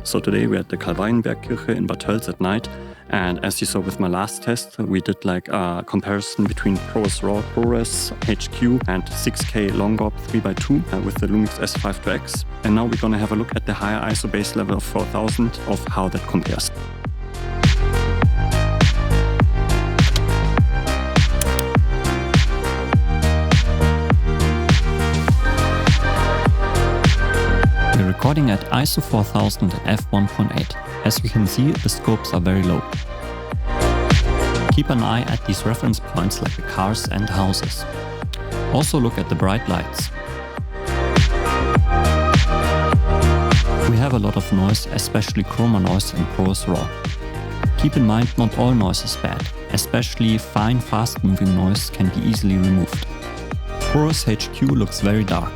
So today we're at the Kalvarienbergkirche in Bad Tölz at night, and as you saw with my last test, we did like a comparison between ProRes RAW, ProRes HQ and 6K Long GOP 3x2 with the Lumix S5II X. And now we're gonna have a look at the higher ISO base level of 4000 of how that compares. We're recording at ISO 4000 at f1.8. As you can see, the scopes are very low. Keep an eye at these reference points like the cars and houses. Also look at the bright lights. We have a lot of noise, especially chroma noise in ProRes RAW. Keep in mind, not all noise is bad, especially fine, fast-moving noise can be easily removed. ProRes HQ looks very dark.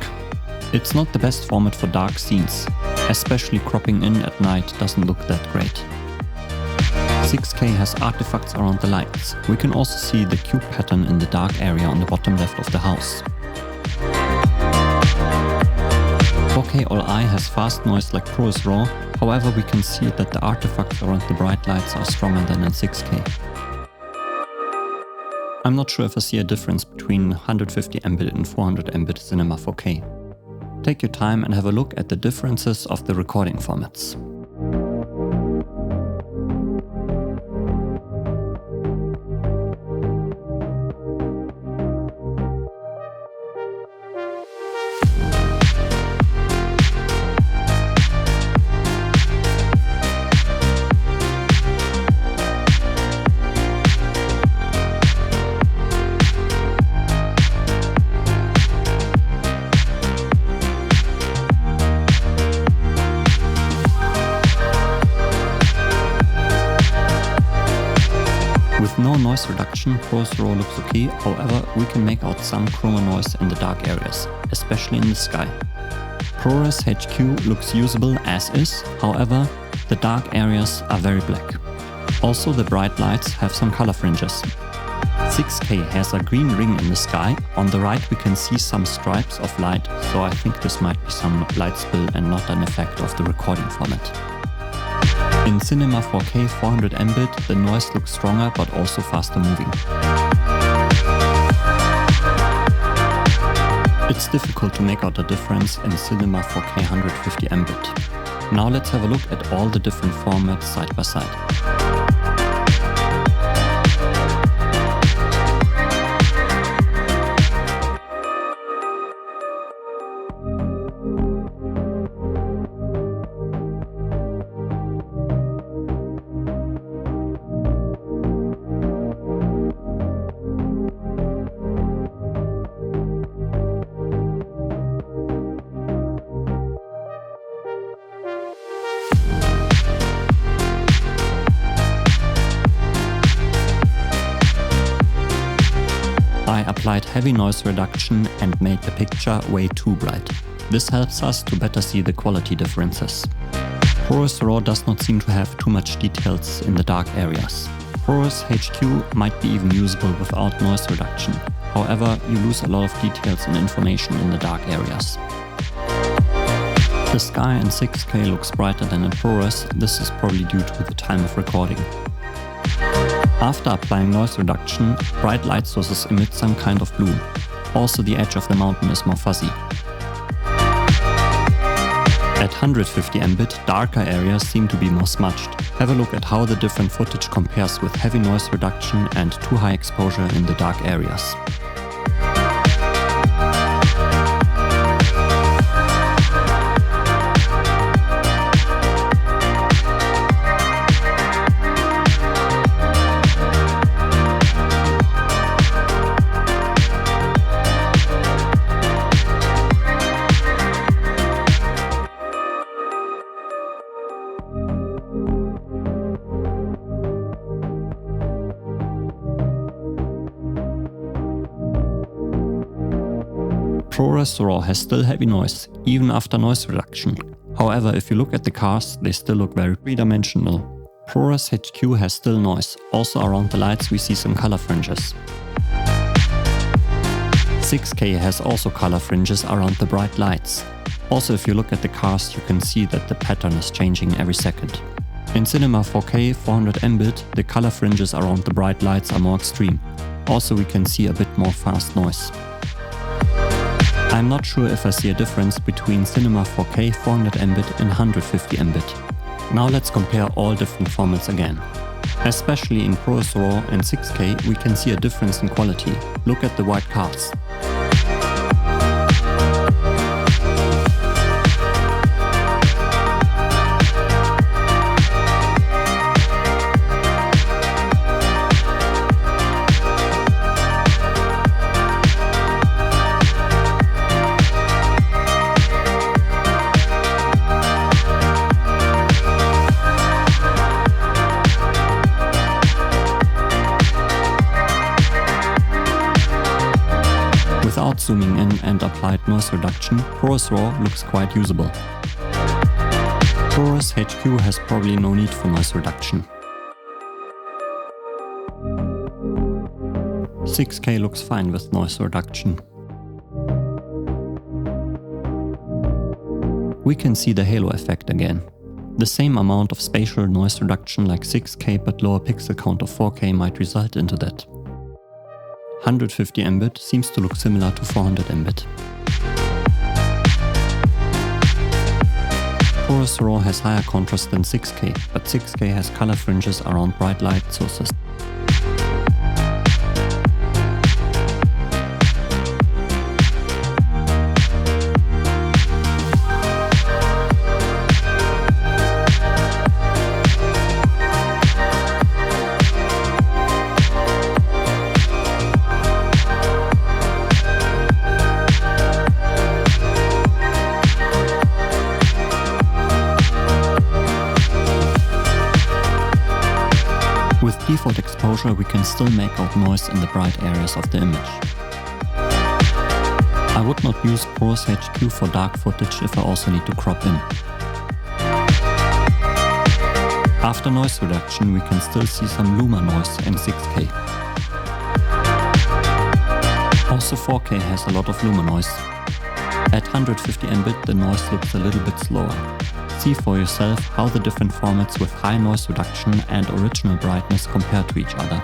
It's not the best format for dark scenes, especially cropping in at night doesn't look that great. 6K has artifacts around the lights. We can also see the cube pattern in the dark area on the bottom left of the house. 4K All-I has fast noise like ProRes RAW, however we can see that the artifacts around the bright lights are stronger than in 6K. I'm not sure if I see a difference between 150 Mbit and 400 Mbit Cinema 4K. Take your time and have a look at the differences of the recording formats. With no noise reduction, ProRes RAW looks okay, however we can make out some chroma noise in the dark areas, especially in the sky. ProRes HQ looks usable as is, however the dark areas are very black. Also the bright lights have some color fringes. 6K has a green ring in the sky, on the right we can see some stripes of light, so I think this might be some light spill and not an effect of the recording format. In Cinema 4K 400 Mbit, the noise looks stronger but also faster moving. It's difficult to make out a difference in Cinema 4K 150 Mbit. Now let's have a look at all the different formats side by side. I applied heavy noise reduction and made the picture way too bright. This helps us to better see the quality differences. ProRes RAW does not seem to have too much details in the dark areas. ProRes HQ might be even usable without noise reduction. However, you lose a lot of details and information in the dark areas. The sky in 6K looks brighter than in ProRes. This is probably due to the time of recording. After applying noise reduction, bright light sources emit some kind of blue. Also the edge of the mountain is more fuzzy. At 150 Mbit, darker areas seem to be more smudged. Have a look at how the different footage compares with heavy noise reduction and too high exposure in the dark areas. ProRes RAW has still heavy noise, even after noise reduction. However, if you look at the cars, they still look very three-dimensional. ProRes HQ has still noise, also around the lights we see some color fringes. 6K has also color fringes around the bright lights. Also, if you look at the cast, you can see that the pattern is changing every second. In Cinema 4K 400 Mbit, the color fringes around the bright lights are more extreme. Also, we can see a bit more fast noise. I'm not sure if I see a difference between Cinema 4K 400 Mbit and 150 Mbit. Now let's compare all different formats again. Especially in ProRes RAW and 6K, we can see a difference in quality. Look at the white cards. Without zooming in and applied noise reduction, ProRes RAW looks quite usable. ProRes HQ has probably no need for noise reduction. 6K looks fine with noise reduction. We can see the halo effect again. The same amount of spatial noise reduction like 6K but lower pixel count of 4K might result into that. 150 Mbit seems to look similar to 400 Mbit. ProRes RAW has higher contrast than 6K, but 6K has color fringes around bright light sources. With default exposure, we can still make out noise in the bright areas of the image. I would not use ProRes HQ for dark footage if I also need to crop in. After noise reduction, we can still see some luma noise in 6K. Also 4K has a lot of luma noise. At 150 Mbit the noise looks a little bit slower. See for yourself how the different formats with high noise reduction and original brightness compare to each other.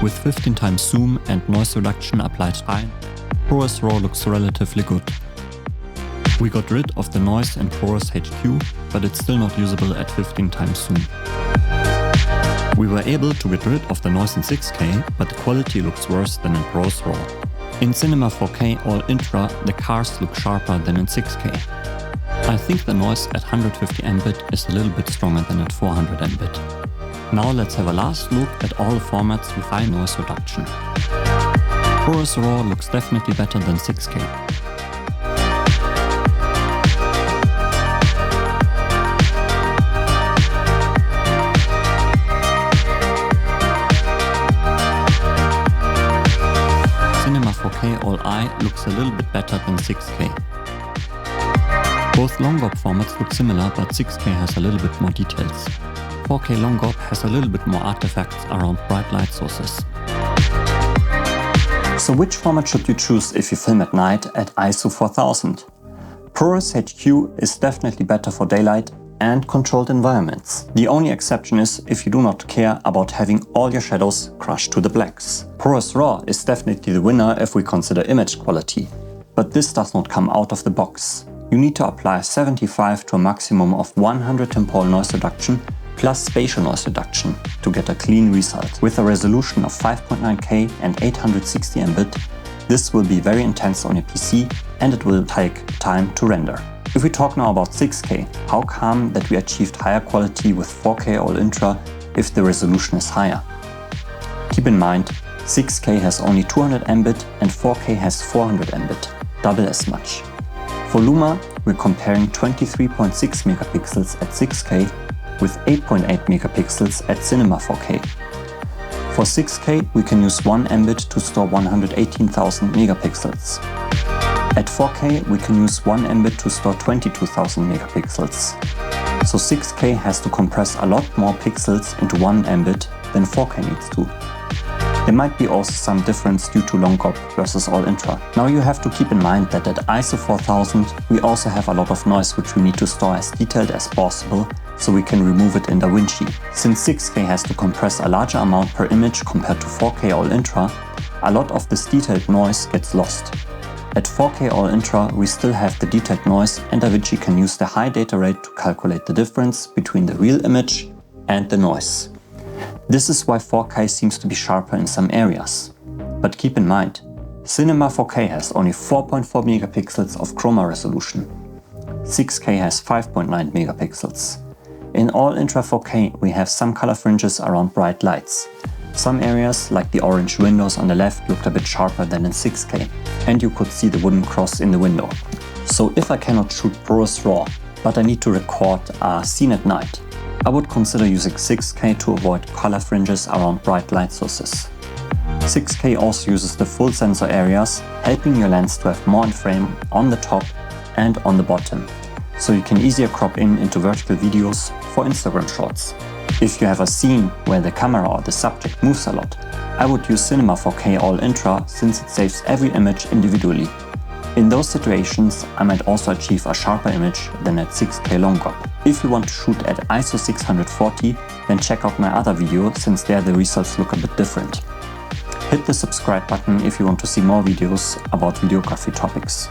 With 15 times zoom and noise reduction applied high, ProRes RAW looks relatively good. We got rid of the noise in ProRes HQ, but it's still not usable at 15 times zoom. We were able to get rid of the noise in 6K, but the quality looks worse than in ProRes RAW. In Cinema 4K All-Intra, the cars look sharper than in 6K. I think the noise at 150 Mbit is a little bit stronger than at 400 Mbit. Now let's have a last look at all the formats with high noise reduction. ProRes RAW looks definitely better than 6K. Cinema 4K All-I looks a little bit better than 6K. Both Long GOP formats look similar, but 6K has a little bit more details. 4K Long GOP has a little bit more artifacts around bright light sources. So which format should you choose if you film at night at ISO 4000? ProRes HQ is definitely better for daylight and controlled environments. The only exception is if you do not care about having all your shadows crushed to the blacks. ProRes RAW is definitely the winner if we consider image quality. But this does not come out of the box. You need to apply 75 to a maximum of 100 temporal noise reduction plus spatial noise reduction to get a clean result. With a resolution of 5.9K and 860 Mbit, this will be very intense on your PC and it will take time to render. If we talk now about 6K, how come that we achieved higher quality with 4K All-Intra if the resolution is higher? Keep in mind, 6K has only 200 Mbit and 4K has 400 Mbit. double as much. For Luma, we're comparing 23.6 megapixels at 6K with 8.8 megapixels at Cinema 4K. For 6K, we can use 1 Mbit to store 118,000 megapixels. At 4K, we can use 1 Mbit to store 22,000 megapixels. So 6K has to compress a lot more pixels into 1 Mbit than 4K needs to. There might be also some difference due to Long GOP versus All-Intra. Now you have to keep in mind that at ISO 4000 we also have a lot of noise which we need to store as detailed as possible, so we can remove it in Davinci. Since 6K has to compress a larger amount per image compared to 4K All-Intra, a lot of this detailed noise gets lost. At 4K All-Intra we still have the detailed noise, and Davinci can use the high data rate to calculate the difference between the real image and the noise. This is why 4K seems to be sharper in some areas. But keep in mind, Cinema 4K has only 4.4 megapixels of chroma resolution. 6K has 5.9 megapixels. In All-Intra 4K we have some color fringes around bright lights. Some areas, like the orange windows on the left, looked a bit sharper than in 6K, and you could see the wooden cross in the window. So if I cannot shoot ProRes RAW, but I need to record a scene at night, I would consider using 6K to avoid color fringes around bright light sources. 6K also uses the full sensor areas, helping your lens to have more in frame on the top and on the bottom, so you can easier crop in into vertical videos for Instagram shorts. If you have a scene where the camera or the subject moves a lot, I would use Cinema 4K All-Intra since it saves every image individually. In those situations, I might also achieve a sharper image than at 6K Long GOP. If you want to shoot at ISO 640, then check out my other video, since there the results look a bit different. Hit the subscribe button if you want to see more videos about videography topics.